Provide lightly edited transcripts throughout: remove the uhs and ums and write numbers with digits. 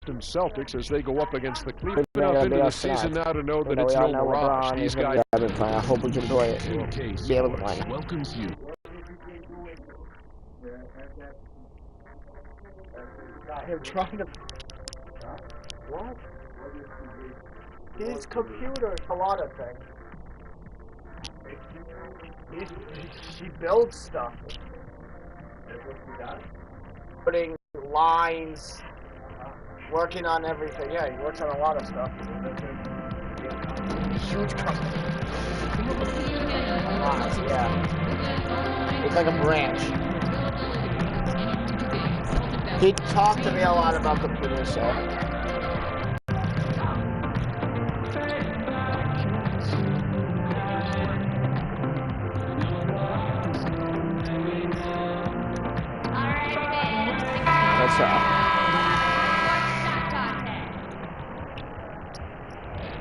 Boston Celtics as they go up against the Cleveland. Enough into the season now to know that it's no mirage. These guys. I hope we can enjoy it. Be able to win. Welcomes you. Him trying to. What? His computer, a lot of things. He builds stuff. Putting lines, working on everything. Yeah, he works on a lot of stuff. Huge company. Yeah. It's like a branch. He talked to me a lot about computers, so.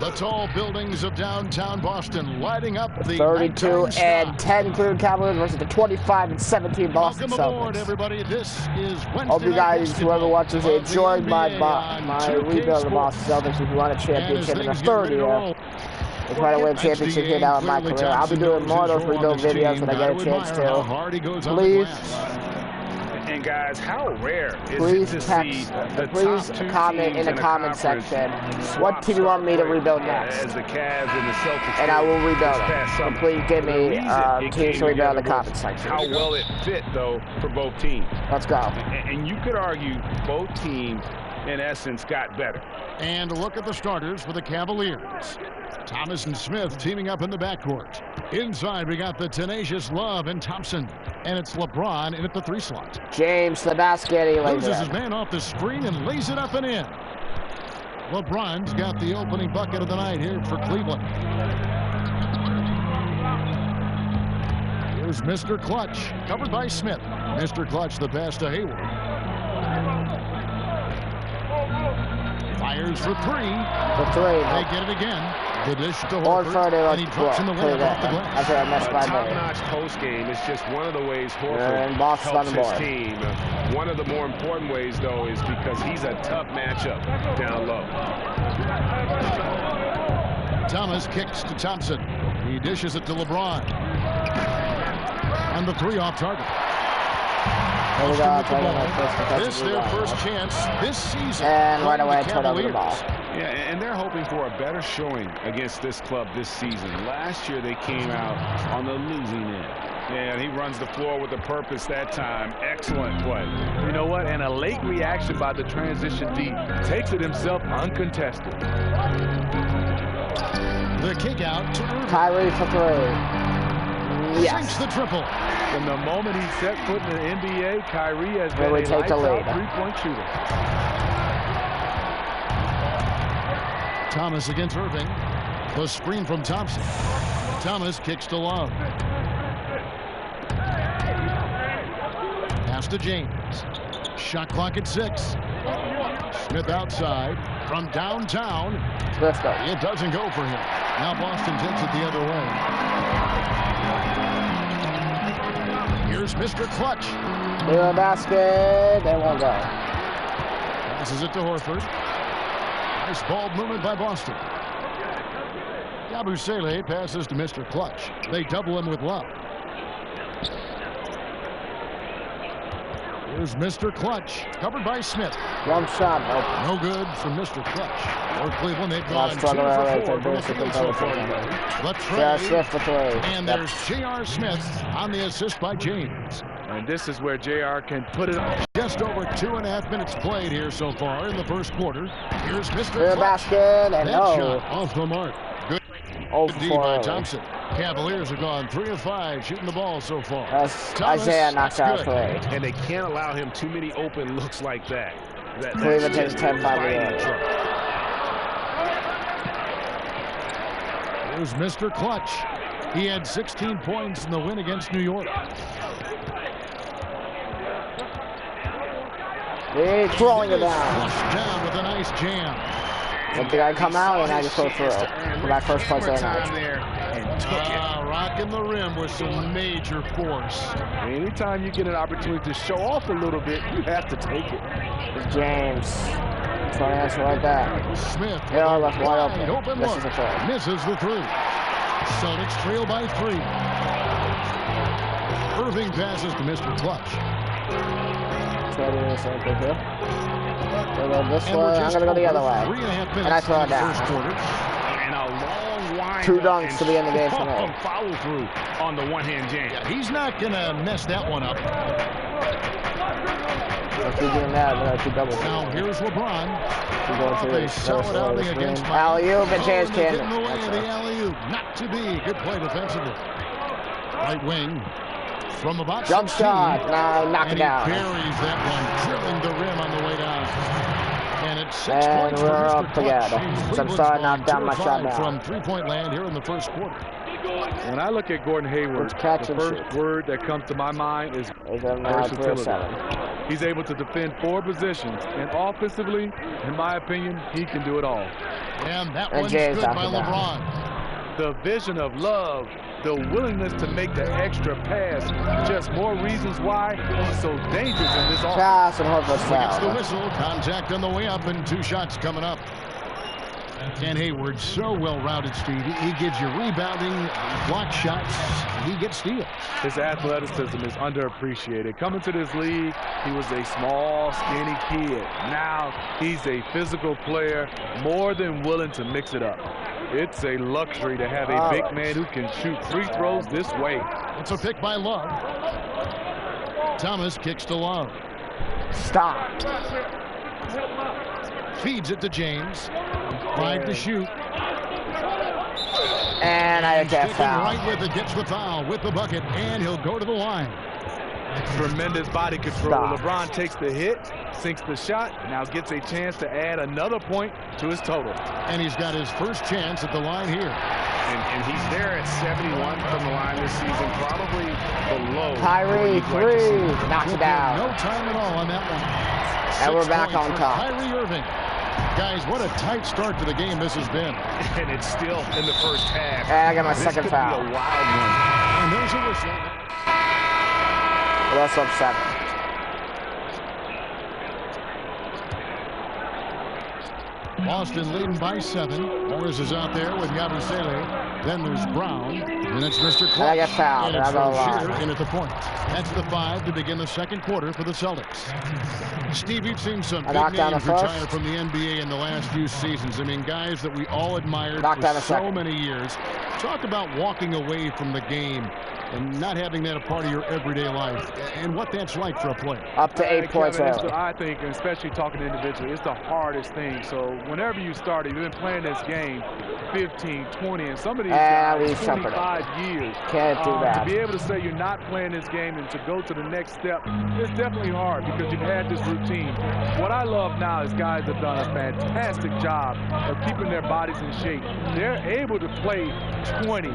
The tall buildings of downtown Boston lighting up the 32-10 Cleveland Cavaliers versus the 25-17 Boston Welcome aboard, Celtics. Everybody. This is Wednesday. Hope you guys, Night whoever watches it, enjoyed my rebuild of the Boston Celtics. If you want a championship in the third year, we're trying to win a championship here now in my career. I'll be doing more of those rebuild videos when I get a chance to. Please. And guys, how rare is Please it to text, see the please top two comment teams in the comment section what team you want me to rebuild next, as the Cavs and the Celtics, and I will rebuild it. So please give me teams to rebuild in the comment section. How well it fit, though, for both teams. Let's go. And you could argue both teams, in essence, got better. And a look at the starters for the Cavaliers. Thomas and Smith teaming up in the backcourt. Inside, we got the tenacious Love and Thompson. And it's LeBron in at the 3 slot. James, the basket, he lays loses his man off the screen and lays it up and in. LeBron's got the opening bucket of the night here for Cleveland. Here's Mr. Clutch, covered by Smith. Mr. Clutch, the pass to Hayward. Fires for 3. They get it again. The dish to Horford, and he drops in the layup off the glass. That's what I messed by top-notch post game. It's just one of the ways Horford helps his team. One of the more important ways, though, is because he's a tough matchup down low. Thomas kicks to Thompson. He dishes it to LeBron. And the 3 off target. This is their first chance this season. And right away, turn over the ball. Yeah, and they're hoping for a better showing against this club this season. Last year, they came out on the losing end. Yeah, and he runs the floor with a purpose that time. Excellent play. You know what? And a late reaction by the transition D takes it himself uncontested. The kick out to Irving. Kyrie for 3. Yes. Sinks the triple. From the moment he set foot in the NBA, Kyrie has been a lights-out three-point shooter. Thomas against Irving. The screen from Thompson. Thomas kicks to Love. Pass to James. Shot clock at 6. Smith outside from downtown. It doesn't go for him. Now Boston takes it the other way. Here's Mr. Clutch. Near basket. They won't go. Passes it to Horford. Nice ball movement by Boston. Yabusele passes to Mr. Clutch. They double him with Love. Here's Mr. Clutch, covered by Smith. One shot, nope. No good from Mr. Clutch. For Cleveland, they've gone 2 for 4 from the field so far. The trade, for 3. And there's J.R. Smith on the assist by James. And this is where J.R. can put it on. Just over 2.5 minutes played here so far in the first quarter. Here's Mr. Clutch. Basket, and that shot off the mark. Good D by Thompson. Cavaliers have gone 3 of 5 shooting the ball so far. Isaiah knocks out 3. And they can't allow him too many open looks like that. Cleveland takes 10 by the end. Here's Mr. Clutch. He had 16 points in the win against New York. He's throwing it down. Flushed down with a nice jam. Let the guy come out and I just go through. For my first punch of the night. Rocking the rim with some major force. Anytime you get an opportunity to show off a little bit, you have to take it. James. Trying to answer like that. Smith. Yeah, left wide open. Misses the throw. Misses the three. Celtics trail by 3. Irving passes to Mr. Clutch. Try to do the same thing here. We'll go this way. I'm going to go the other way. 3.5 minutes and I throw it down. First quarter. And a long wind 2 dunks to be in the game for me. Follow through on the one-hand jam. Yeah, he's not going to mess that one up. If keep doing that, we're going to keep double. Now here's LeBron. They sell it out against alley-oop and James Cannon. In the way of the alley-oop. Not to be. Good play defensively. Right wing. From about jump 16, shot. No, knock it down. And he buries that one, drilling the rim on the way down. And it's 6 and points we're for Mr. up together. So I'm starting to knock down my shot now. From 3-point land here in the first quarter. When I look at Gordon Hayward, the first word that comes to my mind is versatility. He's able to defend 4 positions, and offensively, in my opinion, he can do it all. And that one's good by LeBron. The vision of Love, the willingness to make the extra pass, just more reasons why he's so dangerous in this offense. Gets the whistle, contact on the way up, and 2 shots coming up. Ken Hayward, so well-rounded, Steve. He gives you rebounding, block shots, he gets steals. His athleticism is underappreciated. Coming to this league, he was a small, skinny kid. Now he's a physical player, more than willing to mix it up. It's a luxury to have a big man who can shoot free throws this way. It's a pick by Love. Thomas kicks to Love. Stop. Feeds it to James. 5 to shoot. And I get foul. Right with it, gets the foul with the bucket, and he'll go to the line. Tremendous body control. LeBron takes the hit, sinks the shot, now gets a chance to add another point to his total. And he's got his first chance at the line here. And he's there at 71 from the line this season, probably below. Kyrie, 3, knocks it down. No time at all on that one. And we're back on top. Kyrie Irving. Guys, what a tight start to the game this has been. And it's still in the first half. And I got my second foul. Be a wild one. And there's a whistle. Well, that's up 7. Boston leading by 7. Morris is out there with Yabusele. Then there's Brown. And it's Mr. Clutch. I get fouled. And it's Rozier in at the point. That's the 5 to begin the second quarter for the Celtics. Steve, you've seen some big names retire from the NBA in the last few seasons. I mean, guys that we all admired for so many years. Talk about walking away from the game and not having that a part of your everyday life, and what that's like for a player. Up to 8 points. I think, especially talking individually, it's the hardest thing. So whenever you started, you've been playing this game 15, 20, and some of these guys 25 years. Can't do that. To be able to say you're not playing this game and to go to the next step is definitely hard because you've had this routine. What I love now is guys have done a fantastic job of keeping their bodies in shape. They're able to play 20,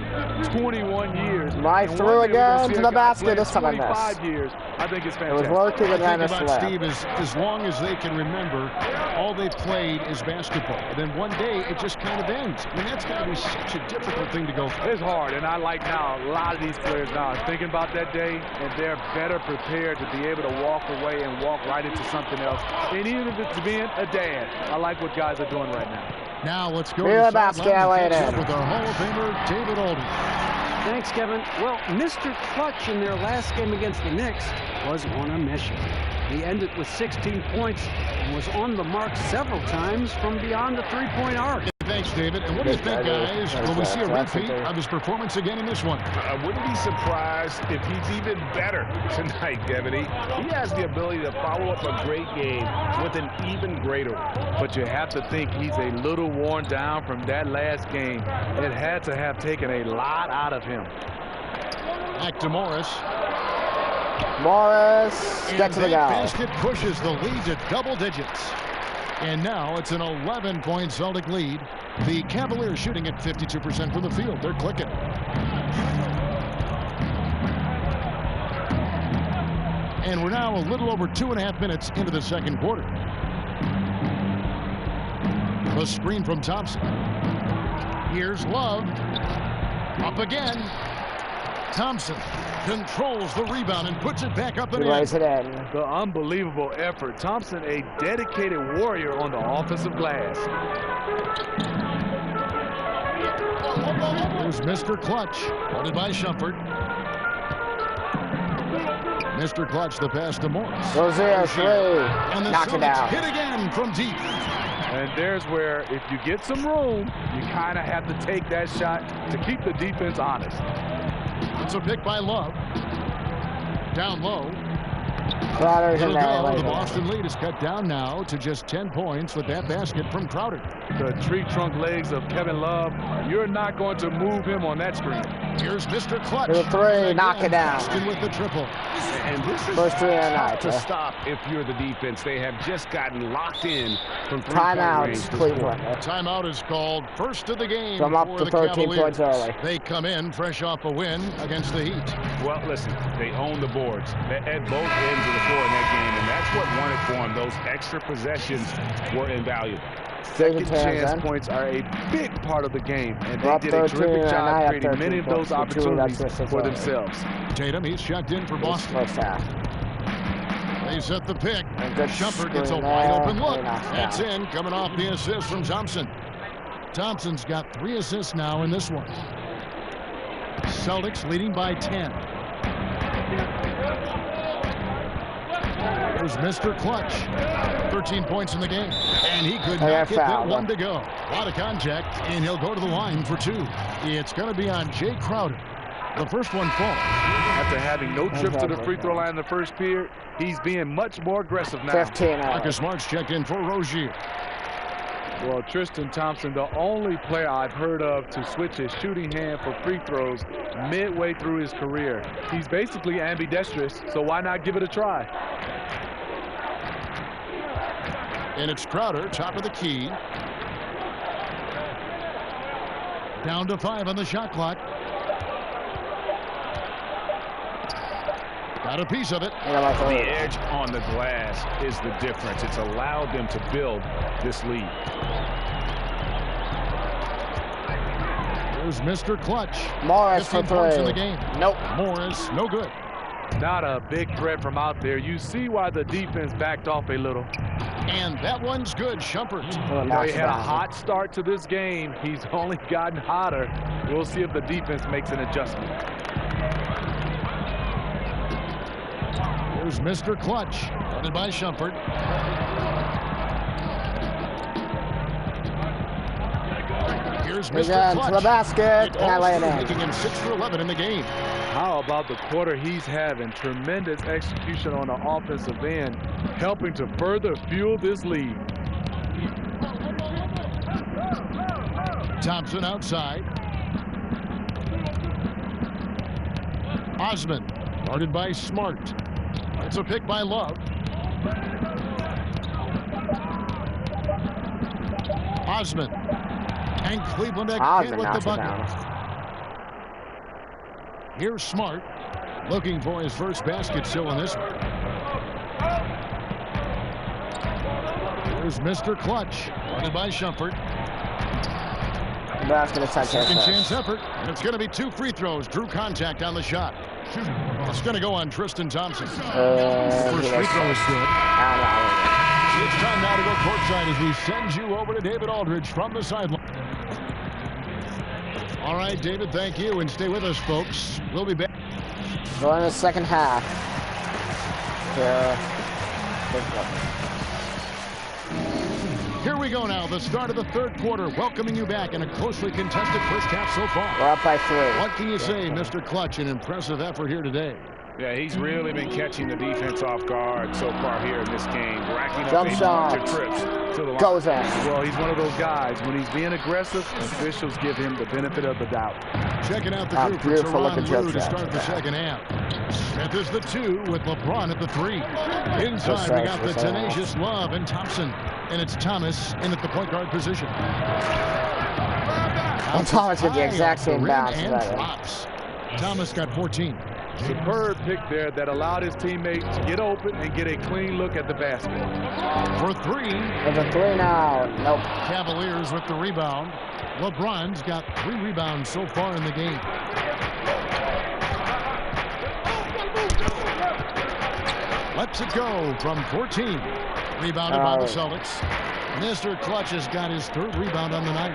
21 years. Right through again to the basket. This time I missed. 25 years. I think it's fantastic. It was working and then it's left. Steve, as long as they can remember, all they've played is basketball. And then one day it just kind of ends. I mean, that's got to be such a difficult thing to go through. It's hard, and I like now a lot of these players now are thinking about that day, and they're better prepared to be able to walk away and walk right into something else. And even if it's being a dad, I like what guys are doing right now. Now let's go to the sideline with our Hall of Famer, David Aldridge. Thanks, Kevin. Well, Mr. Clutch in their last game against the Knicks was on a mission. He ended with 16 points and was on the mark several times from beyond the three-point arc. Thanks, David. And what do you think, guys? Will we see a repeat of his performance again in this one? I wouldn't be surprised if he's even better tonight, Devin. He has the ability to follow up a great game with an even greater one. But you have to think he's a little worn down from that last game. It had to have taken a lot out of him. Back to Morris. Morris, get to the guy. Basket pushes the lead to double digits. And now it's an 11-point Celtic lead. The Cavaliers shooting at 52% from the field. They're clicking. And we're now a little over 2.5 minutes into the second quarter. The screen from Thompson. Here's Love. Up again. Thompson. controls the rebound and puts it back up and He lays it in. The unbelievable effort. Thompson, a dedicated warrior on the offensive glass. Here's Mr. Clutch, guarded by Shumpert. Mr. Clutch, the pass to Morris. Rozier, three. And the Knock it out. hit again from deep. And there's where, if you get some room, you kind of have to take that shot to keep the defense honest. It's a pick by Love. Down low. Crowder's in It'll there. go. The Boston lead is cut down now to just 10 points with that basket from Crowder. The tree trunk legs of Kevin Love, you're not going to move him on that screen. Here's Mr. Clutch. Two, three, knock it down. Boston with the triple. And this is First three of the night. to stop if you're the defense. They have just gotten locked in from three-point range. Timeout, Cleveland. Timeout is called. First of the game From up for to the 13 Cavaliers. points early. They come in fresh off a win against the Heat. Well, listen, they own the boards at both ends of the floor in that game, and that's what won it for them. Those extra possessions were invaluable. Second chance points are a big part of the game, and they did a terrific job creating many of those opportunities for themselves. Tatum, he's checked in for Boston. First half. They set the pick. Good Shumpert gets a screen wide there. open look. He knocks it That's down. in, coming off the assist from Thompson. Thompson's got 3 assists now in this one. Celtics leading by 10. There's Mr. Clutch. 13 points in the game. And he could not get that one to go. A lot of contact, and he'll go to the line for 2. It's going to be on Jay Crowder. The first one falls. After having no trip to the free throw line in the first period, he's being much more aggressive now. 15. Marcus Smart's checked in for Rozier. Well, Tristan Thompson, the only player I've heard of to switch his shooting hand for free throws midway through his career. He's basically ambidextrous, so why not give it a try? And it's Crowder, top of the key. Down to 5 on the shot clock. Got a piece of it. The edge on the glass is the difference. It's allowed them to build this lead. There's Mr. Clutch. Morris for 15 points in the three. game. Nope. Morris, no good. Not a big threat from out there. You see why the defense backed off a little. And that one's good. Shumpert. You know, he had a hot start to this game. He's only gotten hotter. We'll see if the defense makes an adjustment. There's Mr. Clutch, guarded by Shumpert. Here's Mr. Clutch. To the basket, and I lay it in. Making him 6 for 11 in the game. How about the quarter he's having? Tremendous execution on the offensive end, helping to further fuel this lead. Thompson outside. Osman, guarded by Smart. It's a pick by Love. Osman. And Cleveland again with the bucket. Here's Smart, looking for his first basket still in this one. Here's Mr. Clutch, guarded by Shumpert. Second chance effort, and it's going to be 2 free throws. Drew contact on the shot. It's going to go on Tristan Thompson. First free throw is good. It's time now to go courtside as we send you over to David Aldridge from the sideline. All right, David, thank you, and stay with us, folks. We'll be back. Going in the second half. Here we go now, the start of the third quarter, welcoming you back in a closely contested first half so far. We're up by 3. What can you say, Mr. Clutch? An impressive effort here today. Yeah, he's really been catching the defense off guard so far here in this game, racking Jump up shot. 8 trips to the line. Goes in. Well, he's one of those guys. When he's being aggressive, officials give him the benefit of the doubt. Checking out the group for Teron Lue to start the second half. Smith is the 2 with LeBron at the 3. Inside, we got the tenacious Love and Thompson. And it's Thomas in at the point guard position. Thomas with the exact same bounce. Thomas got 14. Superb pick there that allowed his teammate to get open and get a clean look at the basket. For 3. There's a 3 now. Nope. Cavaliers with the rebound. LeBron's got 3 rebounds so far in the game. lets it go from 14. Rebounded by the Celtics. Mr. Clutch has got his third rebound on the night.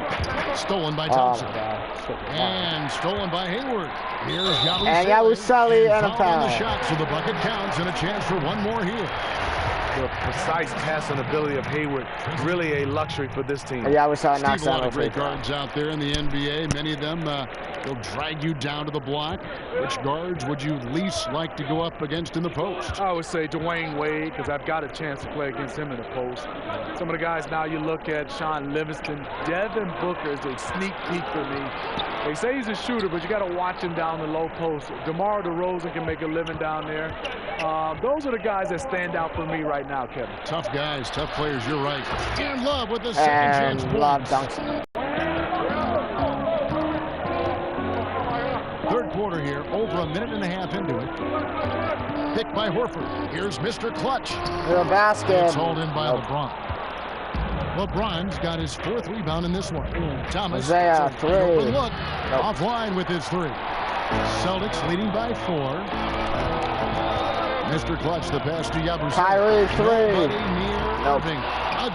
Stolen by Thompson. And stolen by Hayward. Here's Yabusele and a foul. On the shot, so the bucket counts and a chance for one more here. The precise pass and ability of Hayward, really a luxury for this team. Yeah, we saw Steve, a lot of great guards out there in the NBA. Many of them will drag you down to the block. Which guards would you least like to go up against in the post? I would say Dwayne Wade, because I've got a chance to play against him in the post. Some of the guys now you look at, Sean Livingston, Devin Booker is a sneak peek for me. They say he's a shooter, but you got to watch him down the low post. DeMar DeRozan can make a living down there. Those are the guys that stand out for me right now, Kevin. Tough guys, tough players, you're right. And Love with the second chance Love dunks. Third quarter here, over a minute and a half into it. Picked by Horford. Here's Mr. Clutch. The basket. It's hauled in by LeBron. LeBron's got his fourth rebound in this one. Thomas, Isaiah, three. Open look, offline with his three. Celtics leading by 4. Mr. Clutch, the pass to Yabusele. Kyrie, 3. Irving.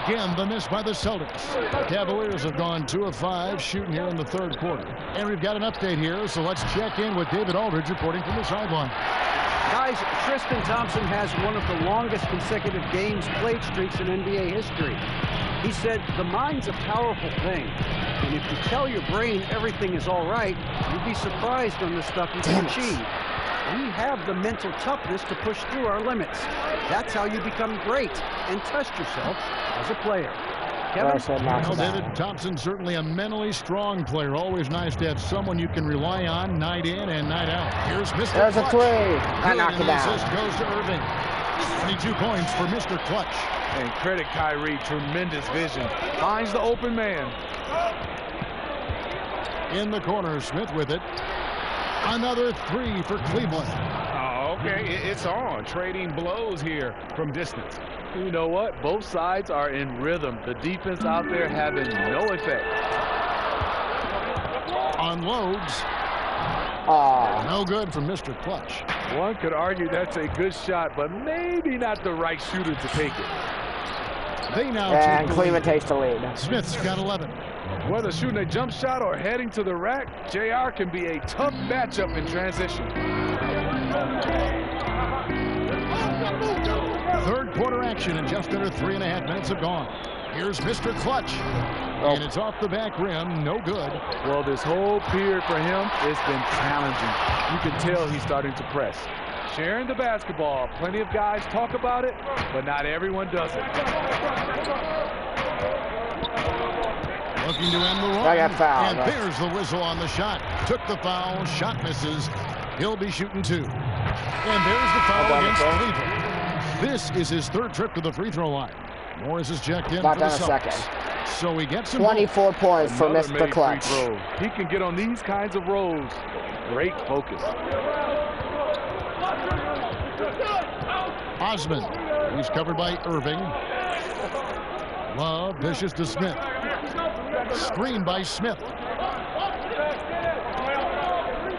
Again, the miss by the Celtics. Cavaliers have gone 2 of 5 shooting here in the third quarter. And we've got an update here, so let's check in with David Aldridge reporting from the sideline. Guys, Tristan Thompson has one of the longest consecutive games played streaks in NBA history. He said, the mind's a powerful thing. And if you tell your brain everything is all right, you'd be surprised on the stuff you can achieve. We have the mental toughness to push through our limits. That's how you become great and test yourself as a player. Kevin? Well, David, Thompson's certainly a mentally strong player. Always nice to have someone you can rely on night in and night out. Here's Mr. There's Clutch. a three. I knocked it down. The assist goes to Irving. 22 points for Mr. Clutch. And credit Kyrie, tremendous vision. Finds the open man. In the corner, Smith with it. Another 3 for Cleveland. Oh, okay, it's on. Trading blows here from distance. You know what? Both sides are in rhythm. The defense out there having no effect. Unloads. No good from Mr. Clutch. One could argue that's a good shot, but maybe not the right shooter to take it. They now and Cleveland takes the lead. Smith's got 11. Whether shooting a jump shot or heading to the rack, JR can be a tough matchup in transition. Third quarter action, and just under 3.5 minutes have gone. Here's Mr. Clutch. And it's off the back rim, no good. Well, this whole period for him has been challenging. You can tell he's starting to press. Sharing the basketball. Plenty of guys talk about it, but not everyone does it. Looking to end the run. I got fouled. And there's the whistle on the shot. Took the foul. Shot misses. He'll be shooting 2. And there's the foul against Cleveland. This is his third trip to the free throw line. Morris is checked in for the Celtics. So he gets 24 points for Mr. Clutch. He can get on these kinds of rolls. Great focus. Osman. He's covered by Irving. Love dishes to Smith. Screen by Smith.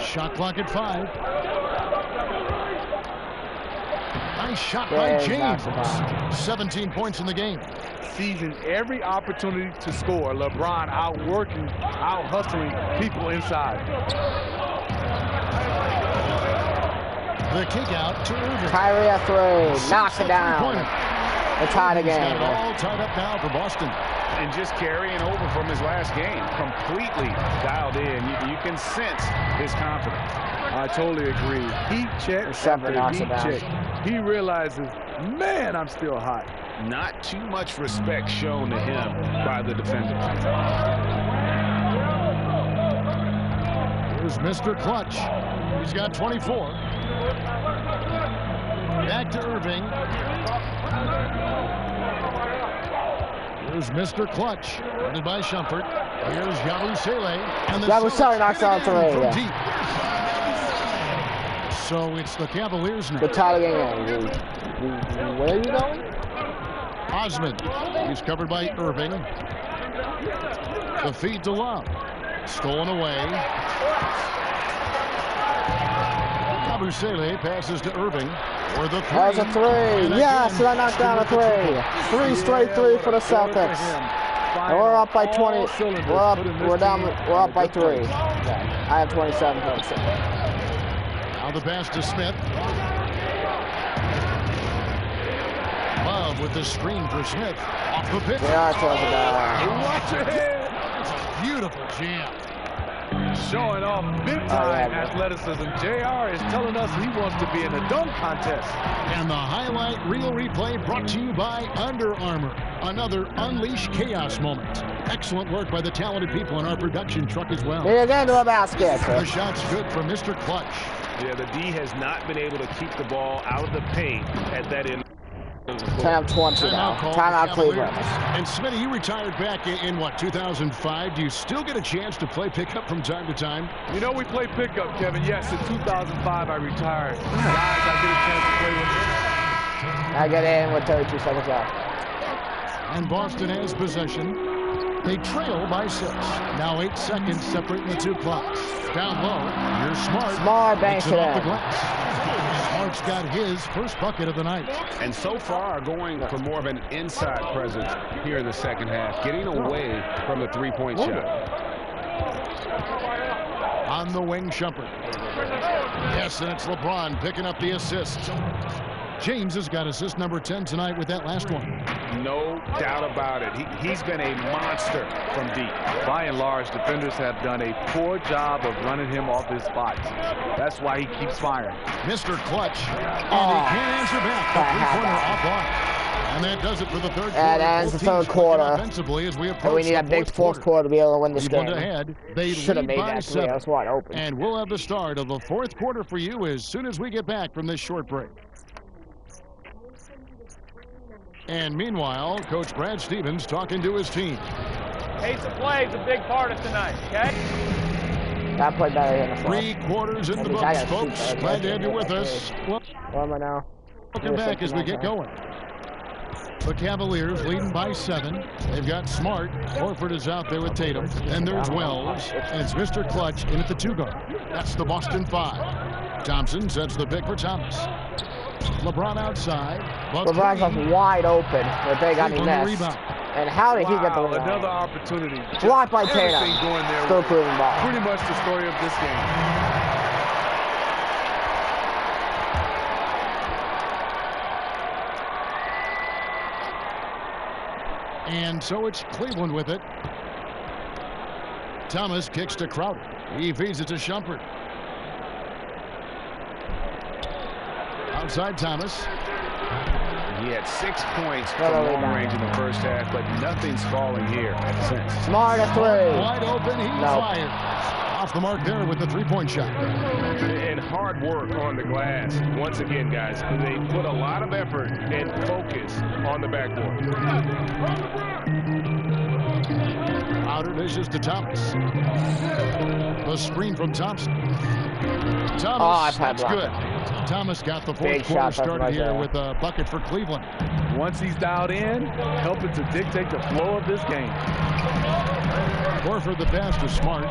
Shot clock at 5. Nice shot by James. 17 points in the game. Seizing every opportunity to score. LeBron outworking, out-hustling people inside. The kick out to Irving. Kyrie at 3. Knocks it down. It's tied again. Got it all tied up now for Boston. And just carrying over from his last game. Completely dialed in. You can sense his confidence. I totally agree. Heat check after heat check. He realizes, man, I'm still hot. Not too much respect shown to him by the defenders. Here's Mr. Clutch. He's got 24. Back to Irving. Here's Mr. Clutch. Headed by Shumpert. Here's Yabusele. And the Yabusele knocks out 3. So it's the Cavaliers now. The tie game. Where are you going? Osman. He's covered by Irving. The feed to Love. Stolen away. Yabusele passes to Irving. For the three. There's a three. Yes, and I knocked down a three. Three straight three for the Celtics. And we're up by 20. We're up by 3. Okay. I have 27 points. Now the pass to Smith. Love with the screen for Smith. Off the pitch. Watch your head. Beautiful jam. Showing off big-time athleticism. JR is telling us he wants to be in a dunk contest. And the highlight reel replay brought to you by Under Armour. Another Unleash Chaos moment. Excellent work by the talented people in our production truck as well. Here again to a basket. The shot's good for Mr. Clutch. Yeah, the D has not been able to keep the ball out of the paint at that end. 10-20 now. Timeout Cleveland. And Smitty, you retired back in what, 2005? Do you still get a chance to play pickup from time to time? You know, we play pickup, Kevin. Yes, in 2005 I retired. Guys, I get a chance to play with. I get in with 32 seconds left. And Boston has possession. They trail by 6. Now 8 seconds separating the two clocks. Down low, you're Smart. Smart banks it off the in. glass. Smart's got his first bucket of the night. And so far going for more of an inside presence here in the second half, getting away from the three-point shot. On the wing, Shumpert. Yes, and it's LeBron picking up the assist. James has got assist number 10 tonight with that last one. No doubt about it. He's been a monster from deep. By and large, defenders have done a poor job of running him off his spots. That's why he keeps firing. Mr. Clutch. And he can't answer back. The three-pointer offline. And that does it for the third quarter. That ends the third quarter. Offensively as we approach we need a big fourth quarter to be able to win this game. Ahead. They should have made that 3. I was wide open. And we'll have the start of the fourth quarter for you as soon as we get back from this short break. And meanwhile, Coach Brad Stevens talking to his team. Pace of play is a big part of tonight, okay? That played better than the 3 quarters in the books, folks. Glad to have you with us. Where am I now? Welcome back as we get going. The Cavaliers leading by 7. They've got Smart. Horford is out there with Tatum. And there's Wells. And it's Mr. Clutch in at the 2 guard. That's the Boston 5. Thompson sets the pick for Thomas. LeBron outside. LeBron's wide open, but they got him missed. And how did he get the rebound? Another opportunity. Blocked by Tatum. Still proving ball. Pretty much the story of this game. And so it's Cleveland with it. Thomas kicks to Crowder. He feeds it to Shumpert. Outside Thomas. He had 6 points from long range in the first half, but nothing's falling here since. Smart a 3. Wide open, he fired. Off the mark there with the 3-point shot. And hard work on the glass. Once again, guys, they put a lot of effort and focus on the backboard. Outer dishes to Thomas. The screen from Thompson. Thomas, that's good. Thomas got the fourth quarter started here with a bucket for Cleveland. Once he's dialed in, helping to dictate the flow of this game. Horford the pass to Smart.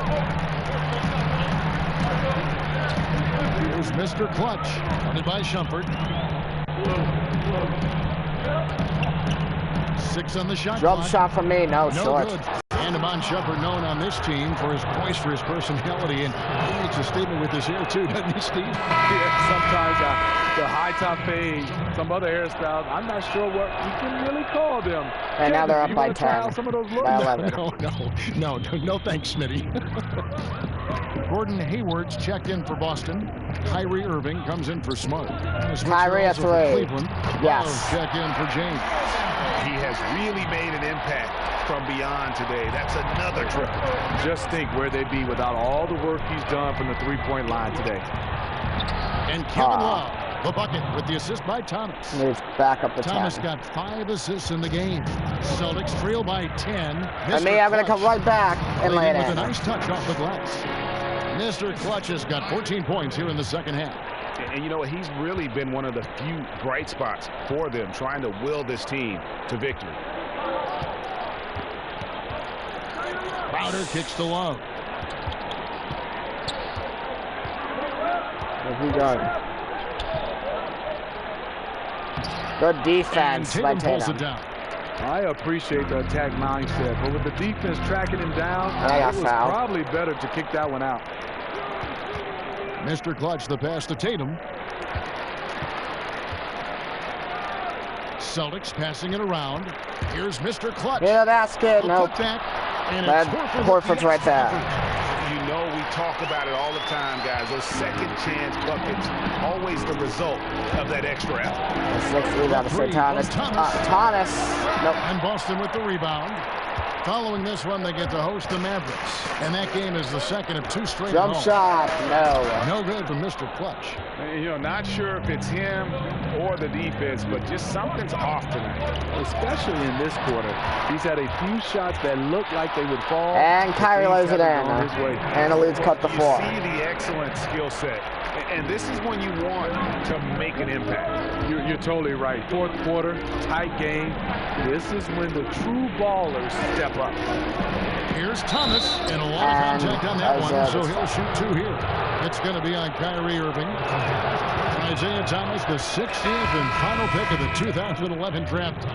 Here's Mr. Clutch, funded by Shumpert. 6 on the shot Drop clock. shot from me, no short. Good. Andamon Shumpert, known on this team for his boisterous personality, and he makes a statement with his hair too, doesn't he, Steve? Yeah, sometimes the high top fade, some other hairstyles, I'm not sure what we can really call them. And now they're up by 10. Some of those looks? By 11. No, thanks, Smitty. Gordon Hayward's checked in for Boston. Kyrie Irving comes in for Smart. Kyrie a 3. Cleveland. Yes. Check in for James. He has really made an impact from beyond today. That's another triple. Just think where they'd be without all the work he's done from the three-point line today. And Kevin Love, the bucket with the assist by Thomas. Moves back up to 10. Thomas got 5 assists in the game. Celtics trail by 10. And me, I'm going to come right back and lay it with in. a nice touch off the glass. Mr. Clutch has got 14 points here in the second half. And you know, he's really been one of the few bright spots for them, trying to will this team to victory. Crowder kicks to Love. Where's he going? Good defense by Tatum. I appreciate the attack mindset, but with the defense tracking him down, it was probably better to kick that one out. Mr. Clutch, the pass to Tatum. Celtics passing it around. Here's Mr. Clutch. Yeah, basket. Nope. Horford's right there. You know, we talk about it all the time, guys. Those second chance buckets, always the result of that extra effort. 6 rebound for Thomas. Thomas. Nope. And Boston with the rebound. Following this one, they get to host the Mavericks. And that game is the second of 2 straight. Jump shot. No good from Mr. Clutch. You know, not sure if it's him or the defense, but just something's off tonight. Especially in this quarter. He's had a few shots that look like they would fall. And Kyrie lays it in. And the leads cut the floor. You see the excellent skill set. And this is when you want to make an impact. You're totally right. Fourth quarter, tight game. This is when the true ballers step up. Here's Thomas, and a lot of contact on that one, so he'll shoot 2 here. It's going to be on Kyrie Irving. Isaiah Thomas, the 60th and final pick of the 2011 draft.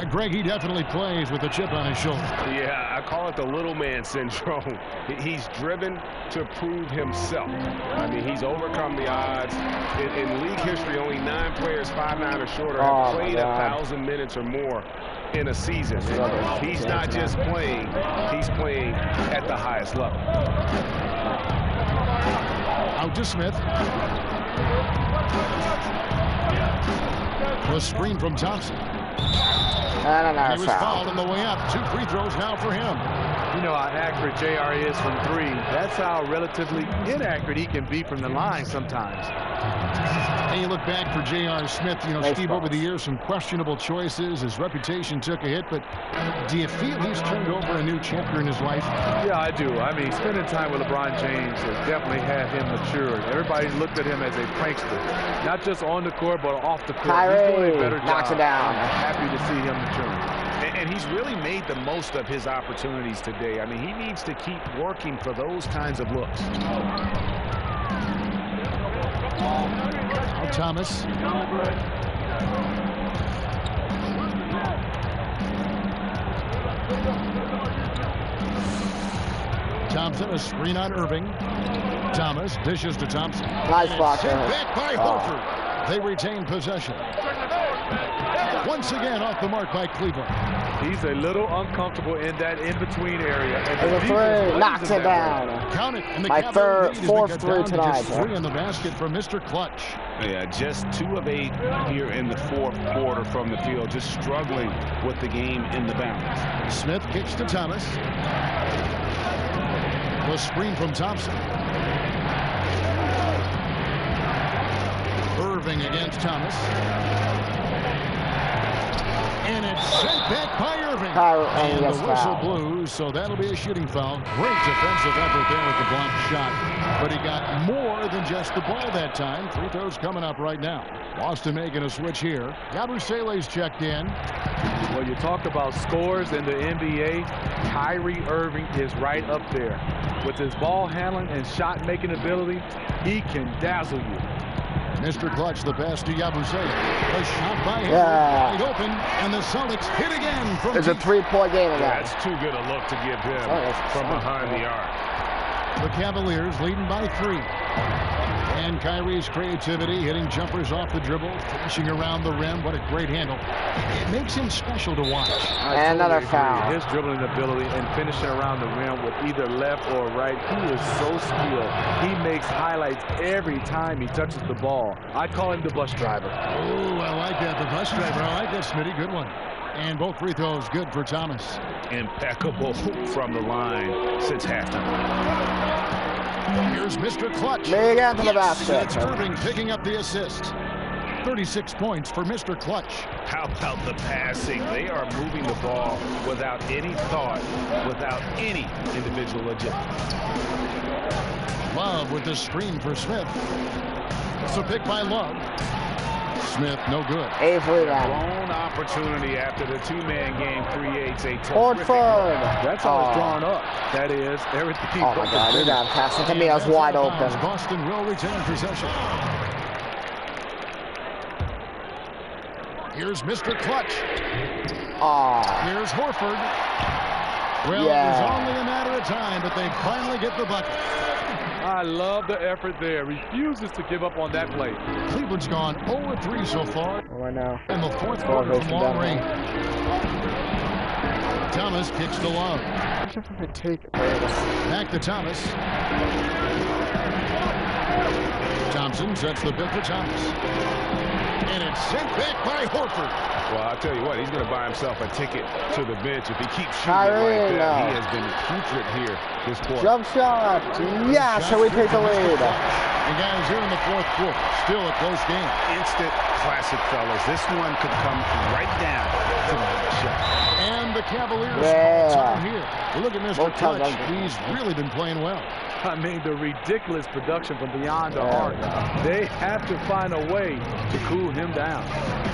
Greg, he definitely plays with a chip on his shoulder. Yeah, I call it the little man syndrome. He's driven to prove himself. I mean, he's overcome the odds. In league history, only 9 players 5'9" or shorter have played 1,000 minutes or more in a season. And he's not just playing, he's playing at the highest level. Out to Smith. The screen from Thompson. He was fouled on the way up. 2 free throws now for him. You know how accurate JR is from 3. That's how relatively inaccurate he can be from the line sometimes. And you look back for J.R. Smith, you know, Steve, over the years, some questionable choices. His reputation took a hit, but do you feel he's turned over a new chapter in his life? Yeah, I do. I mean, spending time with LeBron James has definitely had him matured. Everybody looked at him as a prankster, not just on the court, but off the court. Kyrie he's doing a better knocks job. it down. I'm happy to see him maturing. And he's really made the most of his opportunities today. I mean, he needs to keep working for those kinds of looks. Thomas. Thompson, a screen on Irving. Thomas dishes to Thompson. Nice block there. Back by Horford. They retain possession. Once again off the mark by Cleveland. He's a little uncomfortable in that in-between area. And the 3 knocks it down. Count it. And the my fourth 3 tonight. 3 in the basket from Mr. Clutch. Yeah, just 2 of 8 here in the 4th quarter from the field. Just struggling with the game in the balance. Smith kicks to Thomas. The screen from Thompson. Irving against Thomas. And it's sent back by Irving. And the whistle blew, so that'll be a shooting foul. Great defensive effort there with the block shot. But he got more than just the ball that time. Free throws coming up right now. Boston making a switch here. Yabusele's checked in. Well, you talk about scores in the NBA. Kyrie Irving is right up there. With his ball handling and shot-making ability, he can dazzle you. Mr. Clutch, the pass to Yabusele. A shot by him, wide open, and the Celtics hit again from It's a 3-point game again. That's too good a look to give him from behind the arc. The Cavaliers leading by 3. And Kyrie's creativity, hitting jumpers off the dribble, finishing around the rim. What a great handle. It makes him special to watch. And another foul. His dribbling ability and finishing around the rim with either left or right, he is so skilled. He makes highlights every time he touches the ball. I call him the bus driver. Oh, I like that. The bus driver. I like that, Smitty. Good one. And both free throws good for Thomas. Impeccable from the line since halftime. Here's Mr. Clutch. Big out to the basket. It's Irving picking up the assist. 36 points for Mr. Clutch. How about the passing? They are moving the ball without any thought, without any individual agility. Love with the screen for Smith. It's a pick by Love. Smith, no good. Blown opportunity after the 2-man game creates a terrific. That's how it's drawn up. That is everything. Oh my God, he got passing to me. I was wide open. Boston will retain possession. Here's Mr. Clutch. Oh. Here's Horford. Well, it was only a matter of time, but they finally get the bucket. I love the effort there. Refuses to give up on that play. Cleveland's gone 0-3 so far. Right now. In the fourth quarter from long range. Thomas kicks to Love. Back to Thomas. Thompson sets the pick for Thomas. And it's sent back by Horford. Well, I'll tell you what, he's going to buy himself a ticket to the bench if he keeps shooting like that. He has been putrid here this quarter. Jump shot. Yeah, so we take the lead. And guys, here in the fourth quarter, still a close game. Instant classic, fellas. This one could come right down to the shot. And the Cavaliers call time here. Look at Mr. Clutch. He's really been playing well. I mean, the ridiculous production from beyond the arc. They have to find a way to cool him down.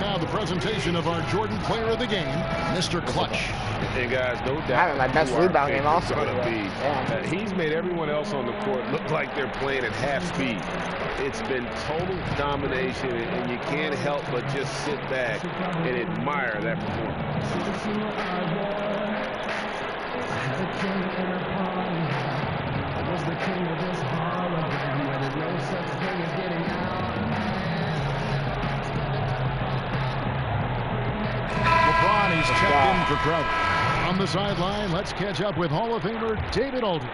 Now the presentation of our Jordan player of the game, Mr. Clutch. And guys, no doubt, having my best rebound game also. He's made everyone else on the court look like they're playing at half speed. It's been total domination, and you can't help but just sit back and admire that performance. LeBron, he's checked in for trouble. On the sideline, let's catch up with Hall of Famer David Aldridge.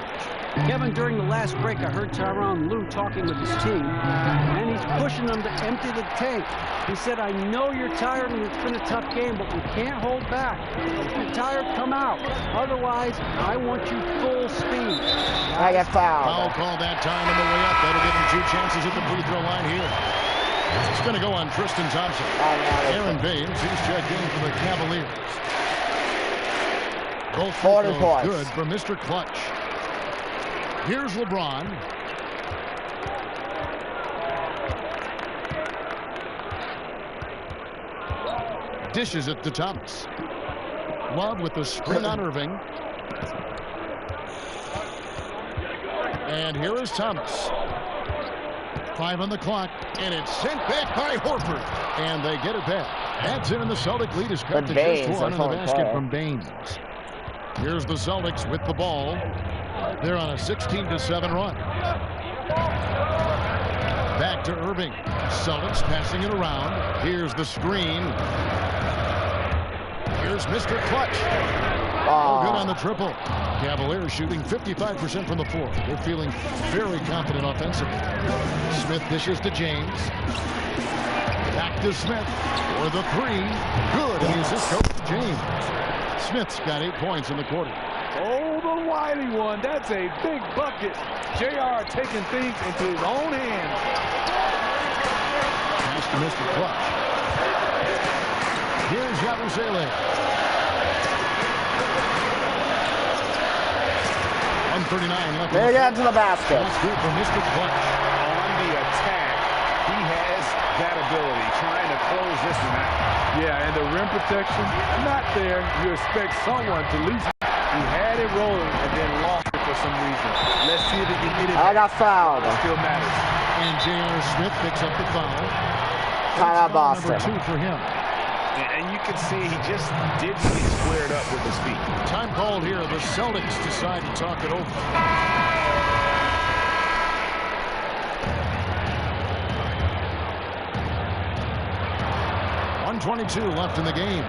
Kevin, during the last break, I heard Tyronn Lue talking with his team, and he's pushing them to empty the tank. He said, I know you're tired and it's been a tough game, but we can't hold back. If you're tired, come out. Otherwise, I want you full speed. I got fouled. Foul call that time on the way up. That'll give him 2 chances at the free throw line here. It's going to go on Tristan Thompson. Aaron Baines, he's checked in for the Cavaliers. Both free throws good for Mr. Clutch. Here's LeBron. Dishes it to Thomas. Love with the screen on Irving. And here is Thomas. 5 on the clock, and it's sent back by Horford. And they get it back. That's it, and the Celtic lead is cut to just 1 on the basket from Baines. Here's the Celtics with the ball. They're on a 16-7 run. Back to Irving. Celtics passing it around. Here's the screen. Here's Mr. Clutch. Oh, good on the triple. Cavaliers shooting 55% from the floor. They're feeling very confident offensively. Smith dishes to James. Back to Smith for the 3. Good. And the assist goes to James. Smith's got 8 points in the quarter. Oh, the Wiley one. That's a big bucket. JR taking things into his own hands. Pass to Mr. Clutch. Here's Yabusele. 1:39 left. They got to the basket. That's good for Mr. Clutch. On the attack, he has that ability, trying to close this one out. Yeah, and the rim protection, not there. You expect someone to leave. He had it rolling and then lost it for some reason. Let's see if he can get it. I got fouled. It still matters. And J.R. Smith picks up the foul. Timeout Boston. Number 2 for him. And you can see he just didn't get squared up with his feet. Time called here. The Celtics decide to talk it over. .122 left in the game.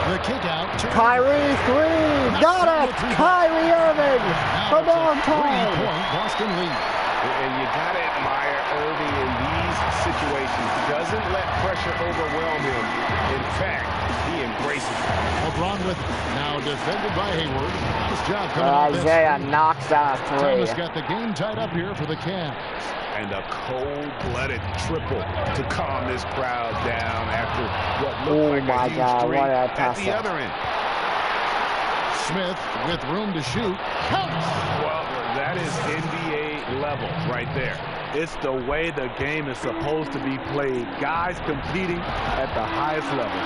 The kick out to Kyrie 3. Got it. Kyrie Irving. Come on, time. 3-point Boston lead. And you got to admire Irving in these situations. Doesn't let pressure overwhelm him. In fact, he embraces it. LeBron with it. Now defended by Hayward. Nice job coming out. Isaiah knocks down a 3. Thomas got the game tied up here for the Cavs. And a cold-blooded triple to calm this crowd down after what looked like a huge three at the other end. Smith with room to shoot. Counts. Well, that is NBA level right there. It's the way the game is supposed to be played. Guys competing at the highest level.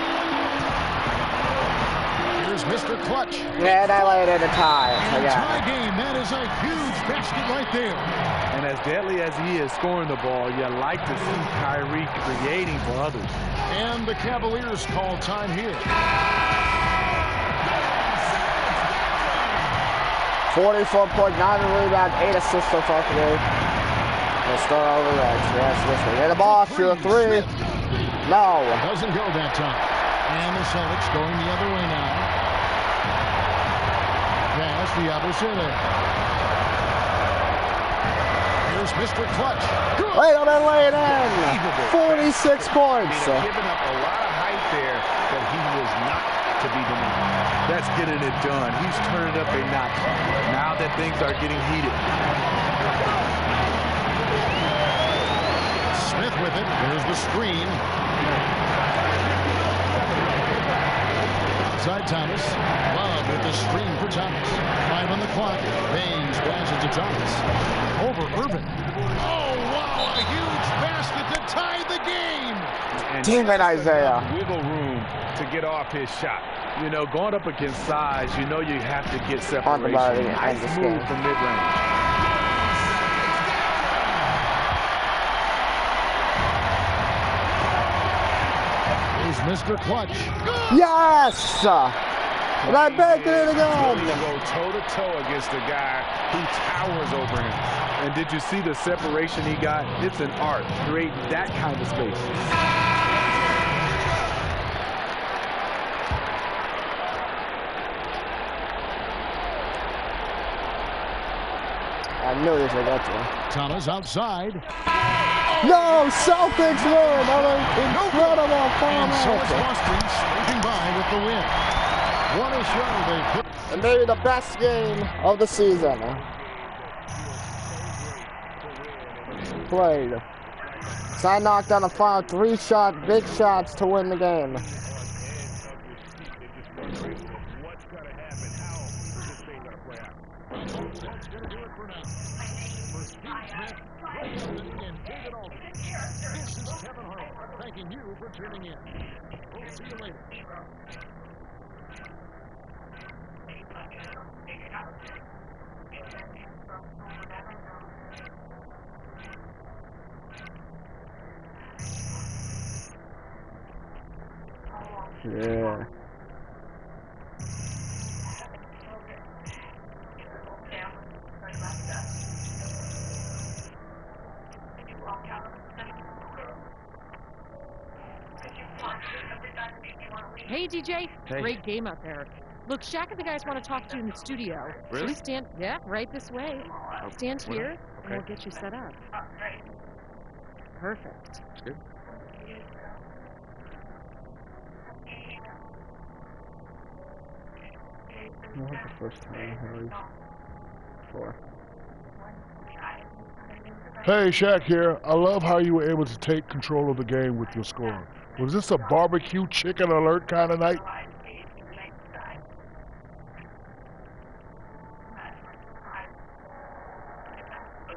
Here's Mr. Clutch. Yeah, that laid in a tie. Tie game. That is a huge basket right there. And as deadly as he is scoring the ball, you like to see Kyrie creating for others. And the Cavaliers call time here. 44.9 rebounds, 8 assists so far today. Let's start over the Reds. Yes, this way. Get the ball, shoot a three. No. Doesn't go that time. And the Celtics going the other way now. Pass the Abusele. Here's Mr. Clutch. Good. Wait on and lay it in. 46 points. Giving up a lot of height there, but he was not to be denied. That's getting it done. He's turning up a notch. Now that things are getting heated. Smith with it. There's the screen. Outside Thomas. Love with the screen for Thomas. 5 on the clock. Baines passes to Thomas. Over Irvin. Oh, wow. A huge basket to tie the game. Damn it, Isaiah. Wiggle room to get off his shot. You know, going up against size, you know you have to get separation. Nice move from mid-range. Here's Mr. Clutch. Yes! And I banked it again. Really go toe-to-toe against the guy who towers over him. And did you see the separation he got? It's an art, creating that kind of space. I knew this would get to him. Thomas outside. No, Celtics win! Another incredible And so it's format. Boston scraping by with the win. What a show they put. And maybe the best game of the season. Played. So I knocked down the final 3 big shots to win the game. Thanking you for tuning in. We'll see you later. Yeah. Hey, DJ. Hey. Great game out there. Look, Shaq and the guys want to talk to you in the studio. Really? Should we stand? Yeah, right this way. Stand here, Okay. and we'll get you set up. Perfect. That's good. What was the first time, Harry? 4. Hey, Shaq here. I love how you were able to take control of the game with your scoring. Was this a barbecue chicken alert kind of night?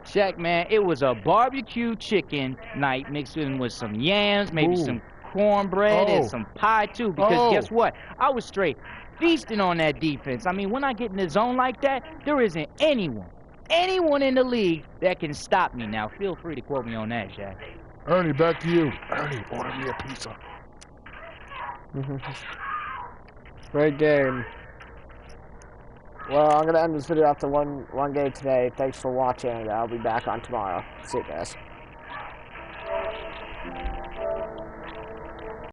Shaq, man, it was a barbecue chicken night mixed in with some yams, maybe some cornbread and some pie too, because guess what? I was straight feasting on that defense. I mean, when I get in the zone like that, there isn't anyone in the league that can stop me. Now, feel free to quote me on that, Shaq. Ernie, back to you. Ernie, order me a pizza. Great game. Well, I'm going to end this video after one game today. Thanks for watching. I'll be back on tomorrow. See you guys.